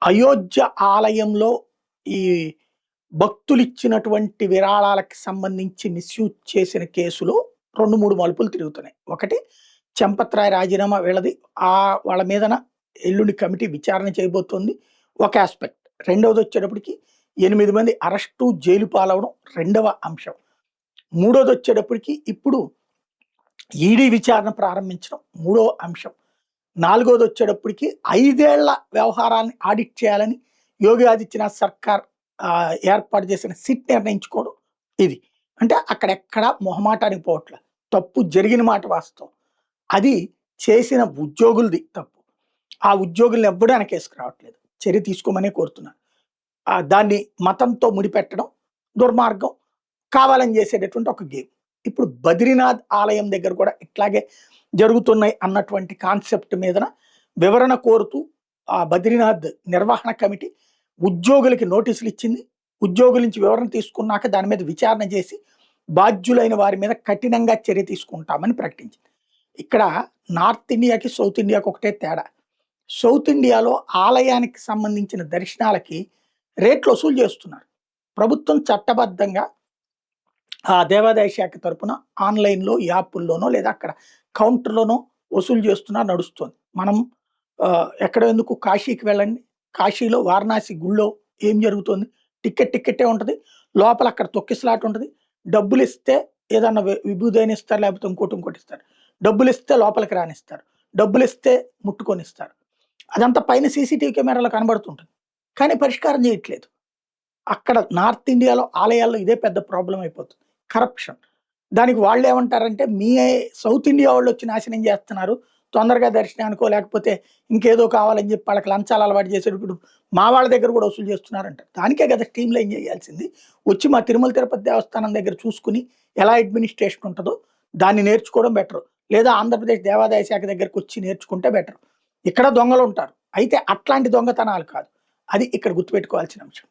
అయోధ్య ఆలయంలో ఈ భక్తులిచ్చినటువంటి విరాళాలకు సంబంధించి మిస్‌యూజ్ చేసిన కేసులో 2, 3 మలుపులు తిరుగుతున్నాయి. ఒకటి చంపత్రాయ్ రాజీనామా వీళ్ళది. వాళ్ళ మీదన ఎల్లుండి కమిటీ విచారణ చేయబోతోంది. ఒక యాస్పెక్ట్. రెండోదొచ్చేటప్పటికి 8 మంది అరెస్టు, జైలు పాలవడం రెండవ అంశం. మూడోదొచ్చేటప్పటికి ఇప్పుడు ఈడీ విచారణ ప్రారంభించడం మూడో అంశం. నాలుగోదొచ్చేటప్పటికి 5 ఏళ్ల వ్యవహారాన్ని ఆడిట్ చేయాలని యోగి ఆదిత్యనాథ్ సర్కార్ ఏర్పాటు చేసిన సిట్ నిర్ణయించుకోవడం ఇది. అంటే అక్కడెక్కడ మొహమాటానికి పోవట్ల. తప్పు జరిగిన మాట వాస్తవం. అది చేసిన ఉద్యోగులది తప్పు. ఆ ఉద్యోగుల్ని ఎవ్వడూ వెనకేసుకురావట్లేదు. చర్య తీసుకోమనే కోరుతున్నారు. దాన్ని మతంతో ముడిపెట్టడం దుర్మార్గం. కావాలని చేసేటటువంటి ఒక గేమ్. ఇప్పుడు బద్రీనాథ్ ఆలయం దగ్గర కూడా ఇట్లాగే జరుగుతున్నాయి అన్నటువంటి కాన్సెప్ట్ మీదన వివరణ కోరుతూ ఆ బద్రీనాథ్ నిర్వహణ కమిటీ ఉద్యోగులకి నోటీసులు ఇచ్చింది. ఉద్యోగుల నుంచి వివరణ తీసుకున్నాక దాని మీద విచారణ చేసి బాధ్యులైన వారి మీద కఠినంగా చర్య తీసుకుంటామని ప్రకటించింది. ఇక్కడ నార్త్ ఇండియాకి, సౌత్ ఇండియాకి ఒకటే తేడా. సౌత్ ఇండియాలో ఆలయానికి సంబంధించిన దర్శనాలకి రేట్లు వసూలు చేస్తున్నారు. ప్రభుత్వం చట్టబద్ధంగా ఆ దేవాదాయ శాఖ తరపున ఆన్లైన్‌లో, యాపుల్లోనో లేదా అక్కడ కౌంటర్‌లోనో వసూలు చేస్తున్నా నడుస్తోంది. మనం ఎక్కడ ఎందుకు కాశీకి వెళ్ళండి. కాశీలో వారణాసి గుళ్ళో ఏం జరుగుతుంది? టిక్కెట్టే ఉంటది. లోపల అక్కడ తొక్కిసలాట ఉంటది. డబ్బులిస్తే ఏదన్నా విభూదైన ఇస్తారు, లేకపోతే ఇంకోటి ఇస్తారు. డబ్బులిస్తే లోపలికి రానిస్తారు. డబ్బులిస్తే ముట్టుకొనిస్తారు. అదంతా పైన సీసీటీవీ కెమెరాలో కనబడుతుంటుంది. కానీ పరిష్కారం చేయట్లేదు. అక్కడ నార్త్ ఇండియాలో ఆలయాల్లో ఇదే పెద్ద ప్రాబ్లమ్ అయిపోతుంది. కరప్షన్. దానికి వాళ్ళేమంటారంటే సౌత్ ఇండియా వాళ్ళొచ్చి నాశనం చేస్తున్నారు. తొందరగా దర్శనానికో లేకపోతే ఇంకేదో కావాలని చెప్పి వాళ్ళకి లంచాలు అలవాటు చేసేటప్పుడు మా వాళ్ళ దగ్గర కూడా వసూలు చేస్తున్నారంటారు. దానికే కదా స్ట్రీమ్ లైన్ చేయాల్సింది. వచ్చి మా తిరుమల తిరుపతి దేవస్థానం దగ్గర చూసుకుని ఎలా అడ్మినిస్ట్రేషన్ ఉంటుందో దాన్ని నేర్చుకోవడం బెటర్. లేదా ఆంధ్రప్రదేశ్ దేవాదాయ శాఖ దగ్గరకు వచ్చి నేర్చుకుంటే బెటర్. ఇక్కడ దొంగలు ఉంటారు. అయితే అట్లాంటి దొంగతనాలు కాదు. అది ఇక్కడ గుర్తుపెట్టుకోవాల్సిన అంశం.